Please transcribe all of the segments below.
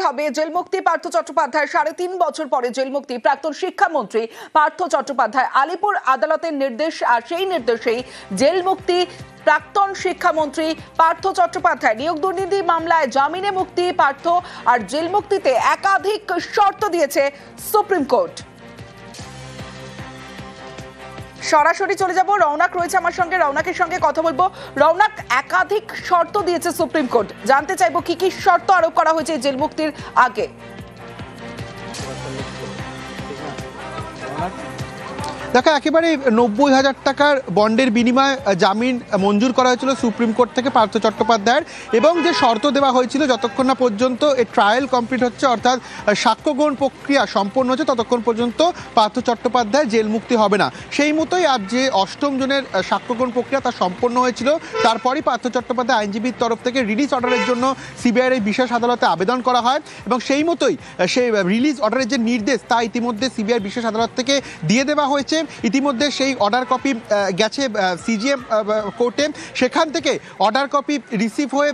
হবে জেল মুক্তি পার্থ চট্টোপাধ্যায় ৩.৫ বছর পরে জেল মুক্তি প্রাক্তন শিক্ষামন্ত্রী পার্থ চট্টোপাধ্যায় আলিপুর আদালতের নির্দেশ আর সেই নির্দেশেই জেল মুক্তি প্রাক্তন শিক্ষামন্ত্রী পার্থ চট্টোপাধ্যায় নিয়োগ দুর্নীতি মামলায় জামিনে মুক্তি পার্থ আর জেল মুক্তিতে একাধিক শর্ত দিয়েছে সুপ্রিম কোর্ট। সরাসরি চলে যাব, রৌনক রয়েছে আমার সঙ্গে, রৌনকের সঙ্গে কথা বলবো। রৌনক, একাধিক শর্ত দিয়েছে সুপ্রিম কোর্ট, জানতে চাইবো কি কি শর্ত আরোপ করা হয়েছে জেল মুক্তির আগে। দেখো, একেবারে ৯০,০০০ টাকার বন্ডের বিনিময়ে জামিন মঞ্জুর করা হয়েছিল সুপ্রিম কোর্ট থেকে পার্থ চট্টোপাধ্যায়ের, এবং যে শর্ত দেওয়া হয়েছিল যতক্ষণ না পর্যন্ত এই ট্রায়াল কমপ্লিট হচ্ছে, অর্থাৎ সাক্ষ্যগ্রহণ প্রক্রিয়া সম্পন্ন হচ্ছে, ততক্ষণ পর্যন্ত পার্থ চট্টোপাধ্যায় জেল মুক্তি হবে না। সেই মতোই আজ যে ৮ম জনের সাক্ষ্যগ্রহণ প্রক্রিয়া তা সম্পন্ন হয়েছিল, তারপরই পার্থ চট্টোপাধ্যায় আইনজীবীর তরফ থেকে রিলিজ অর্ডারের জন্য সিবিআইয়ের এই বিশেষ আদালতে আবেদন করা হয়, এবং সেই মতোই সেই রিলিজ অর্ডারের যে নির্দেশ তা ইতিমধ্যে সিবিআই বিশেষ আদালত থেকে দিয়ে দেওয়া হয়েছে। ইতিমধ্যে সেই অর্ডার কপি গেছে সিজিএম কোর্টে, সেখান থেকে অর্ডার কপি রিসিভ হয়ে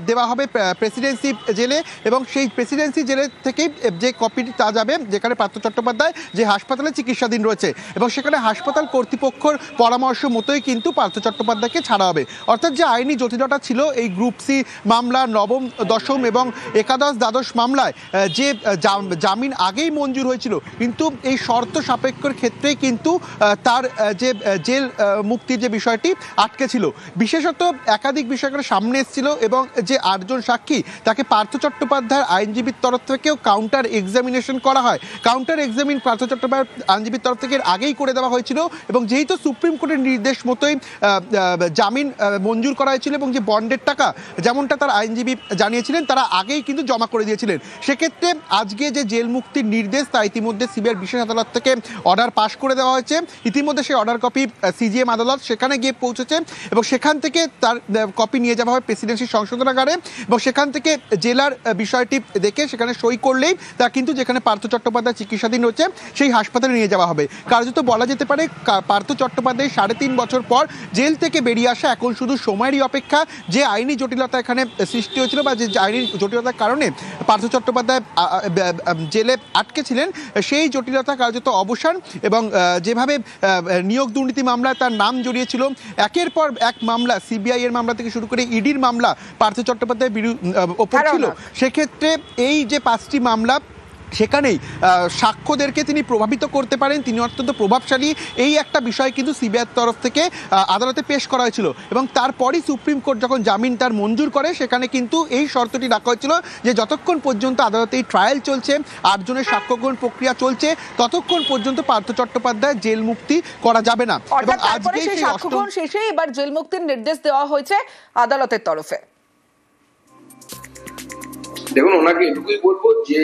দেওয়া হবে প্রেসিডেন্সি জেলে, এবং সেই প্রেসিডেন্সি জেলে থেকেই যে কপিটি তা যাবে যেখানে পার্থ চট্টোপাধ্যায় যে হাসপাতালে চিকিৎসাধীন রয়েছে, এবং সেখানে হাসপাতাল কর্তৃপক্ষের পরামর্শ মতোই কিন্তু পার্থ চট্টোপাধ্যায়কে ছাড়া হবে। অর্থাৎ যে আইনি জটিলতা ছিল এই গ্রুপ সি মামলা, নবম, দশম এবং একাদশ, দ্বাদশ মামলায় যে জামিন আগেই মঞ্জুর হয়েছিল, কিন্তু এই শর্ত সাপেক্ষের ক্ষেত্রেই কিন্তু তার যে জেল মুক্তির যে বিষয়টি আটকে ছিল। বিশেষত একাধিক বিষয় সামনে এসেছিল, এবং যে ৮ জন সাক্ষী তাকে পার্থ চট্টোপাধ্যায়ের আইনজীবীর তরফ থেকেও কাউন্টার এক্সামিনেশন করা হয়। কাউন্টার এক্সামিন পার্থ চট্টোপাধ্যায়ের আইনজীবীর তরফ থেকে আগেই করে দেওয়া হয়েছিল, এবং যেহেতু সুপ্রিম কোর্টের নির্দেশ মতোই জামিন মঞ্জুর করা হয়েছিল, এবং যে বন্ডের টাকা যেমনটা তার আইনজীবী জানিয়েছিলেন তারা আগেই কিন্তু জমা করে দিয়েছিলেন, সেক্ষেত্রে আজকে যে জেল মুক্তির নির্দেশ তা ইতিমধ্যে সিবিআই বিশেষ আদালত থেকে অর্ডার পাশ করে দেওয়া হয়েছে। ইতিমধ্যে সেই অর্ডার কপি সিজিএম আদালত সেখানে গিয়ে পৌঁছেছে, এবং সেখান থেকে তার কপি নিয়ে যাওয়া হয় প্রেসিডেন্সি সংশোধনাগারে, এবং সেখান থেকে জেলার বিষয়টি দেখে সেখানে সই করলেই তা কিন্তু যেখানে পার্থ চট্টোপাধ্যায় চিকিৎসাধীন রয়েছে সেই হাসপাতালে নিয়ে যাওয়া হবে। কার্যত বলা যেতে পারে পার্থ চট্টোপাধ্যায় ৩.৫ বছর পর জেল থেকে বেরিয়ে আসা এখন শুধু সময়েরই অপেক্ষা। যে আইনি জটিলতা এখানে সৃষ্টি হয়েছিল, বা যে আইনি জটিলতার কারণে পার্থ চট্টোপাধ্যায় জেলে আটকে ছিলেন, সেই জটিলতা কার্যত অবসান, এবং যেভাবে নিয়োগ দুর্নীতি মামলায় তার নাম জড়িয়েছিল, একের পর এক মামলা, সিবিআই এর মামলা থেকে শুরু করে ইডির মামলা পার্থ চট্টোপাধ্যায়ের ওপর ছিল, সেক্ষেত্রে এই যে 5টি মামলা সেখানেই সাক্ষ্যদেরকে তিনি প্রভাবিত করতে পারেন, তিনি অত্যন্ত প্রভাবশালী, এই একটা বিষয় কিন্তু সিবিআইয়ের তরফ থেকে আদালতে পেশ করা হয়েছিল, এবং তারপরই সুপ্রিম কোর্ট যখন জামিন তার মঞ্জুর করে সেখানে কিন্তু এই শর্তটি রাখা হয়েছিল যে যতক্ষণ পর্যন্ত আদালতে এই ট্রায়াল চলছে, ৮ জনের সাক্ষ্যগ্রহণ প্রক্রিয়া চলছে, ততক্ষণ পর্যন্ত পার্থ চট্টোপাধ্যায় জেল মুক্তি করা যাবে না। এবং আজকে সেই সাক্ষ্যগ্রহণ শেষে এবার জেল মুক্তির নির্দেশ দেওয়া হয়েছে আদালতের তরফে। দেখুন, ওনাকে এটুকুই বলবো যে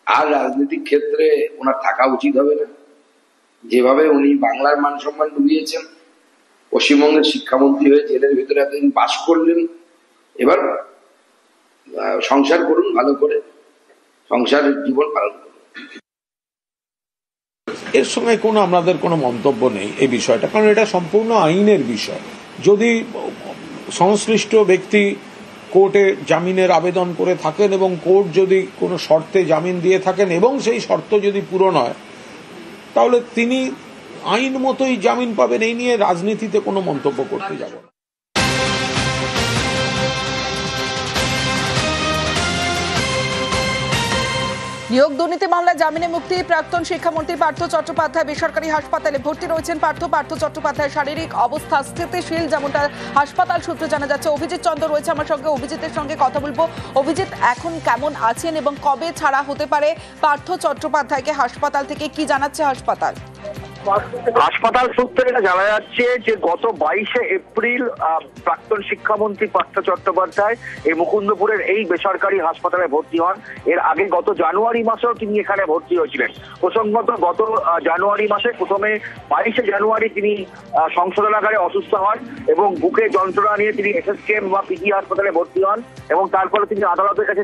আর রাজনৈতিক ক্ষেত্রে ওনার থাকা উচিত হবে না। যেভাবে উনি বাংলার মান সম্মান ডুবিয়েছেন, পশ্চিমবঙ্গের শিক্ষামন্ত্রী হয়ে জেলের ভেতরে এতদিন বাস করলেন, এবার সংসার করুন, ভালো করে সংসারের জীবন পালন করুন। এর সঙ্গে আমাদের কোনো মন্তব্য নেই এই বিষয়টা, কারণ এটা সম্পূর্ণ আইনের বিষয়। যদি সংশ্লিষ্ট ব্যক্তি কোর্টে জামিনের আবেদন করে থাকেন এবং কোর্ট যদি কোনো শর্তে জামিন দিয়ে থাকেন এবং সেই শর্ত যদি পূরণ হয়, তাহলে তিনি আইন মতোই জামিন পাবেন। এই নিয়ে রাজনীতিতে কোনো মন্তব্য করতে যাব না। নিয়োগ দুর্নীতি মামলায় জামিনে মুক্তি প্রাক্তন শিক্ষামন্ত্রী পার্থ চট্টোপাধ্যায় বেসরকারি হাসপাতালে ভর্তি রয়েছেন। পার্থ চট্টোপাধ্যায়ের শারীরিক অবস্থা স্থিতিশীল, যেমনটা হাসপাতাল সূত্রে জানা যাচ্ছে। অভিজিৎ চন্দ্র রয়েছে আমার সঙ্গে, অভিজিতের সঙ্গে কথা বলবো। অভিজিৎ, এখন কেমন আছেন এবং কবে ছাড়া হতে পারে পার্থ চট্টোপাধ্যায়কে হাসপাতাল থেকে, কি জানাচ্ছে হাসপাতাল? হাসপাতাল সূত্রে এটা জানা যাচ্ছে যে গত 22শে এপ্রিল প্রাক্তন শিক্ষামন্ত্রী পার্থ চট্টোপাধ্যায় এই মুকুন্দপুরের এই বেসরকারি হাসপাতালে ভর্তি হন। এর আগে গত জানুয়ারি মাসেও তিনি এখানে ভর্তি হয়েছিলেন। প্রসঙ্গত গত জানুয়ারি মাসে প্রথমে 22শে জানুয়ারি তিনি সংশোধনাগারে অসুস্থ হন এবং বুকে যন্ত্রণা নিয়ে তিনি এসএসকেএম বা পিজি হাসপাতালে ভর্তি হন, এবং তারপরে তিনি আদালতের কাছে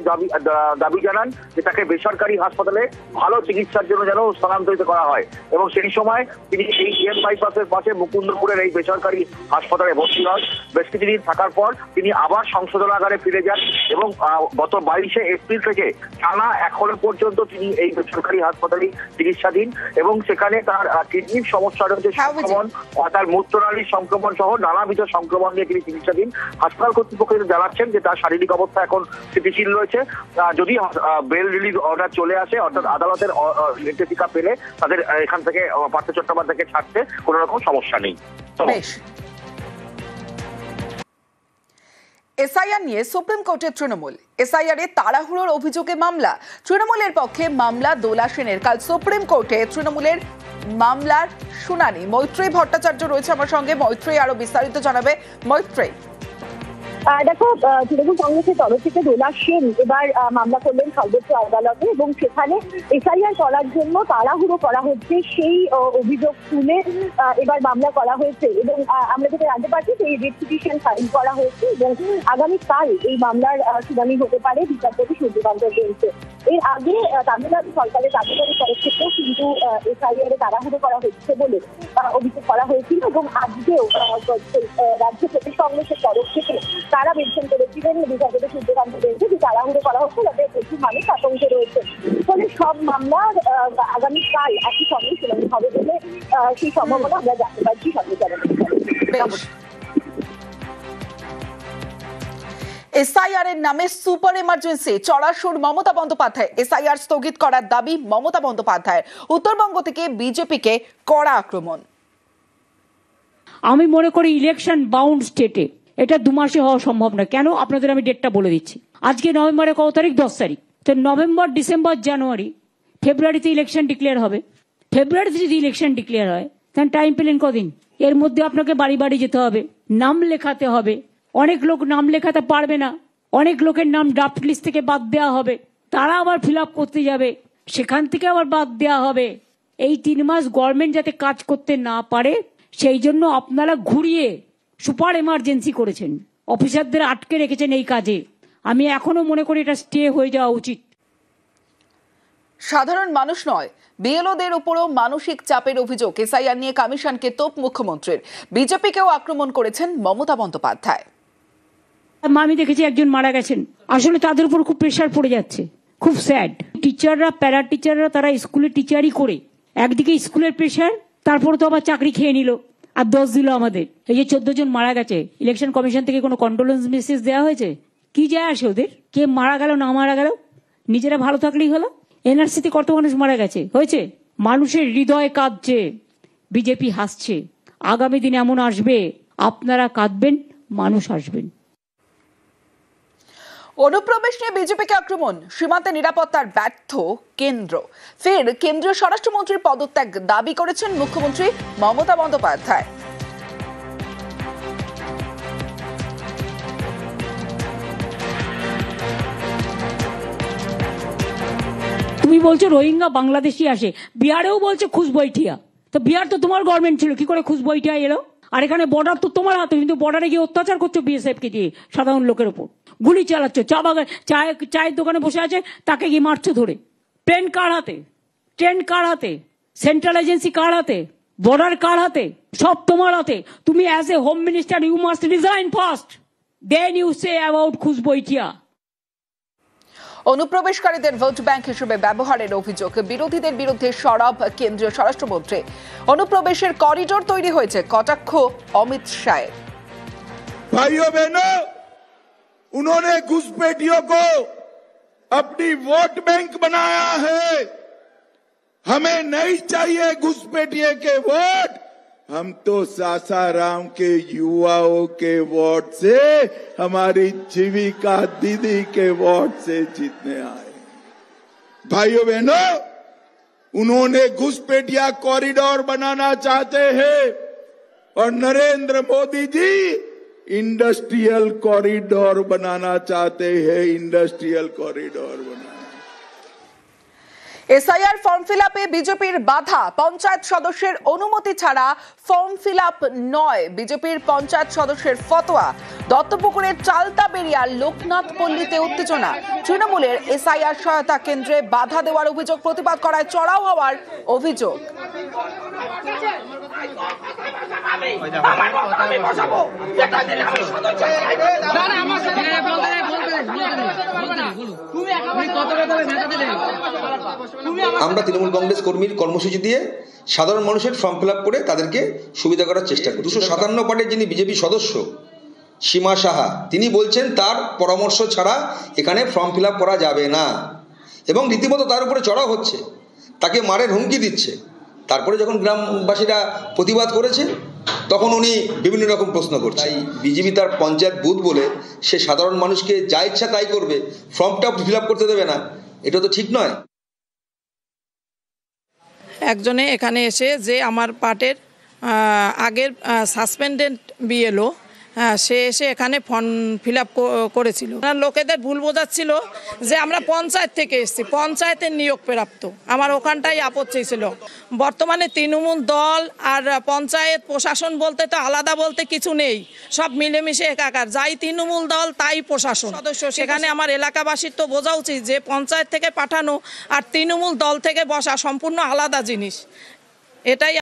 দাবি জানান যে তাকে বেসরকারি হাসপাতালে ভালো চিকিৎসার জন্য যেন স্থানান্তরিত করা হয়। এবং সেই সময় তিনি এই এম বাইপাসের পাশে মুকুন্দপুরের এই বেসরকারি হাসপাতালে ভর্তি হন। বেশ কিছুদিন থাকার পর তিনি আবার সংশোধনাগারে ফিরে যান এবং গত 22শে এপ্রিল থেকে টানা এখনো পর্যন্ত তিনি এই বেসরকারি হাসপাতালে চিকিৎসাধীন এবং সেখানে তার কিডনির সমস্যা রয়েছে, সংক্রমণ, তার মূত্রনালীর সংক্রমণ সহ নানাবিধ সংক্রমণ নিয়ে তিনি চিকিৎসাধীন। হাসপাতাল কর্তৃপক্ষ জানাচ্ছেন যে তার শারীরিক অবস্থা এখন স্থিতিশীল রয়েছে। যদি বেল রিলিজ অর্ডার চলে আসে, অর্থাৎ আদালতের নির্দেশিকা পেলে তাদের এখান থেকে পার্থ চট্টোপাধ্যায়কে ছাড়তে কোনো রকম সমস্যা নেই। এসআইআর নিয়ে সুপ্রিম কোর্টের তৃণমূল, এসআইআর এ তাড়াহুড়োর অভিযোগে মামলা। তৃণমূলের পক্ষে মামলা দোলা সেনের। কাল সুপ্রিম কোর্টে তৃণমূলের মামলার শুনানি। মৈত্রেয়ী ভট্টাচার্য রয়েছে আমার সঙ্গে। মৈত্রেয়ী, আরো বিস্তারিত জানাবে। মৈত্রেয়ী, দেখো, তৃণমূল কংগ্রেসের তরফ থেকে দোলা সেন এবার মামলা করলেন সর্বোচ্চ আদালতে এবং সেখানে এসআইআর করার জন্য তাড়াহুড়ো করা হচ্ছে সেই অভিযোগ তুলে এবার মামলা করা হয়েছে এবং আমরা যেটা জানতে পারছি যে এই রিট পিটিশন ফাইল করা হয়েছে এবং আগামীকাল এই মামলার শুনানি হতে পারে বিচারপতি সূর্যকান্ত বেঞ্চে। এর আগে তামিলনাড়ু সরকারের কার্যকরী তরফ থেকেও কিন্তু এসআইআর এ তাড়াহুড়ো করা হচ্ছে বলে অভিযোগ করা হয়েছিল এবং আজকেও রাজ্য প্রদেশ কংগ্রেসের তরফ থেকে তারা মেনশন করেছিলেন বিচারপতি সূর্যকান্ত বেঞ্চে যে তাড়াহুড়ো করা হচ্ছে, যাতে প্রচুর মানুষ আতঙ্কে রয়েছে। ফলে সব মামলার আগামীকাল একই সঙ্গে শুনানি হবে বলে সেই সম্ভাবনা আমরা জানতে পারছি সম্প্রচারণের। এসআইআর এর নামে সুপার এমার্জেন্সি, চড়া সুর মমতা বন্দ্যোপাধ্যায়। এসআইআর স্থগিত করার দাবি মমতা বন্দ্যোপাধ্যায়ের। উত্তরবঙ্গ থেকে বিজেপিকে কড়া আক্রমণ। আমি মনে করি ইলেকশন বাউন্ড স্টেটে এটা 2 মাসে হওয়া সম্ভব না। কেন? আপনাদের আমি ডেটটা বলে দিচ্ছি। আজকে নভেম্বরের কত তারিখ? 10 তারিখ। তো নভেম্বর, ডিসেম্বর, জানুয়ারি, ফেব্রুয়ারিতে ইলেকশন ডিক্লেয়ার হবে। ফেব্রুয়ারিতে যদি ইলেকশন ডিক্লেয়ার হয় তাহলে টাইম পেলেন কদিন? এর মধ্যে আপনাকে বাড়ি বাড়ি যেতে হবে, নাম লেখাতে হবে। অনেক লোক নাম লেখাতে পারবে না, অনেক লোকের নাম ড্রাফট লিস্ট থেকে বাদ দেওয়া হবে, তারা আবার ফিল আপ করতে যাবে, সেখান থেকে আবার বাদ দেওয়া হবে। এই 3 মাস গভর্নমেন্ট যাতে কাজ করতে না পারে সেই জন্য আপনারা ঘুরিয়ে সুপার এমার্জেন্সি করেছেন, অফিসারদের আটকে রেখেছেন এই কাজে। আমি এখনো মনে করি এটা স্টে হয়ে যাওয়া উচিত। সাধারণ মানুষ নয়, বিএলওদের উপরও মানসিক চাপের অভিযোগ। এসআইআর নিয়ে কমিশনকে তোপ মুখ্যমন্ত্রীর। বিজেপিকেও আক্রমণ করেছেন মমতা বন্দ্যোপাধ্যায়। আমি দেখেছি একজন মারা গেছেন, আসলে তাদের উপর খুব প্রেশার পড়ে যাচ্ছে, খুব স্যাড। টিচাররা, প্যারা টিচাররা, তারা স্কুলে টিচারই করে একদিকে স্কুলের প্রেশার, তারপরে তো আবার চাকরি খেয়ে নিল আর দোষ দিল আমাদের। এই যে 14 জন মারা গেছে, ইলেকশন কমিশন থেকে কোনো কন্ডোলেন্স মেসেজ দেওয়া হয়েছে? কি যায় আসে ওদের? কে মারা গেল না মারা গেল, নিজেরা ভালো থাকলেই হলো। এনআরসিতে কত মানুষ মারা গেছে, হয়েছে? মানুষের হৃদয় কাঁদছে, বিজেপি হাসছে। আগামী দিন এমন আসবে, আপনারা কাঁদবেন, মানুষ আসবেন। অনুপ্রবেশ নিয়ে বিজেপিকে আক্রমণ। সীমান্তে নিরাপত্তার ব্যর্থ কেন্দ্র। ফের কেন্দ্রীয় স্বরাষ্ট্রমন্ত্রীর পদত্যাগ দাবি করেছেন মুখ্যমন্ত্রী মমতা বন্দ্যোপাধ্যায়। তুমি বলছো রোহিঙ্গা বাংলাদেশি আসে, বিহারেও বলছে খুশবৈঠিয়া। তো বিহার তো তোমার গভর্নমেন্ট ছিল, কি করে খুশবৈঠিয়া এলো? আর এখানে বর্ডার তো তোমার হাতে, কিন্তু বর্ডারে গিয়ে অত্যাচার করছো বিএসএফ কে দিয়ে, সাধারণ লোকের উপর গুলি চালাচ্ছ। চা বাগান, চায়ের দোকানে বসে আছে, তাকে গিয়ে মারছো ধরে। প্লেন কার হাতে? ট্রেন কার হাতে? সেন্ট্রাল এজেন্সি কার হাতে? বর্ডার কার হাতে? সব তোমার হাতে। তুমি as a home minister you must resign first, then you say about খুশবৈঠিয়া। অনুপ্রবেশকারীদের ভোট ব্যাংক হিসেবে ব্যবহারের অভিযোগ বিরোধীদের বিরুদ্ধে সরব কেন্দ্রীয় স্বরাষ্ট্রমন্ত্রী। অনুপ্রবেশের করিডোর তৈরি হয়েছে, কটাক্ষ অমিত শাহের। भाइयों बहनों, उन्होंने घुसपैठियों को अपनी वोट बैंक बनाया है। हमें नहीं चाहिए घुसपैठिए के वोट, हम तो सासाराम के युवाओं के वोट से, हमारी जीविका दीदी के वोट से जीतने आए। भाइयों बहनों, उन्होंने घुसपैठिया कॉरिडोर बनाना चाहते हैं और नरेंद्र मोदी जी इंडस्ट्रियल कॉरिडोर बनाना चाहते हैं, इंडस्ट्रियल कॉरिडोर बनाना। এসআইআর ফর্ম ফিল আপে বিজেপির বাধা, পঞ্চায়েত সদস্যের অনুমতি ছাড়া ফর্ম ফিল আপ নয়, বিজেপির পঞ্চায়েত সদস্যের ফতোয়া। দত্তপুকুরের চালতাবেড়িয়ার লোকনাথ পল্লীতে উত্তেজনা, তৃণমূলের এসআইআর সহায়তা কেন্দ্রে বাধা দেওয়ার অভিযোগ, প্রতিবাদ করায় চড়াও হওয়ার অভিযোগ। আমরা তৃণমূল কংগ্রেস কর্মীর কর্মসূচি দিয়ে সাধারণ মানুষের ফর্ম ফিল আপ করে তাদেরকে সুবিধা করার চেষ্টা করি। 257 পার্টির যিনি বিজেপি সদস্য সীমা সাহা, তিনি বলছেন তার পরামর্শ ছাড়া এখানে ফর্ম ফিল আপ করা যাবে না, এবং রীতিমতো তার উপরে চড়াও হচ্ছে, তাকে মারের হুমকি দিচ্ছে। তারপরে যখন গ্রামবাসীরা প্রতিবাদ করেছে তখন উনি বিভিন্ন রকম প্রশ্ন করছে। বিজেপি তার পঞ্চায়েত বুথ বলে সে সাধারণ মানুষকে যা ইচ্ছা তাই করবে, ফর্মটা ফিল আপ করতে দেবে না, এটা তো ঠিক নয়। একজনে এখানে এসে যে আমার পার্টের আগের সাসপেন্ডেড বিএলও, সে এসে এখানে ফর্ম ফিল আপ করেছিল। লোকেদের ভুল বোঝাচ্ছিল যে আমরা পঞ্চায়েত থেকে এসেছি, পঞ্চায়েতের নিয়োগ প্রাপ্ত, আমার ওখানটাই আপত্তি ছিল। বর্তমানে তৃণমূল দল আর পঞ্চায়েত প্রশাসন বলতে তো আলাদা বলতে কিছু নেই, সব মিলেমিশে একাকার, যাই তৃণমূল দল তাই প্রশাসন সদস্য। সেখানে আমার এলাকাবাসীর তো বোঝা উচিত যে পঞ্চায়েত থেকে পাঠানো আর তৃণমূল দল থেকে বসা সম্পূর্ণ আলাদা জিনিস। এটাই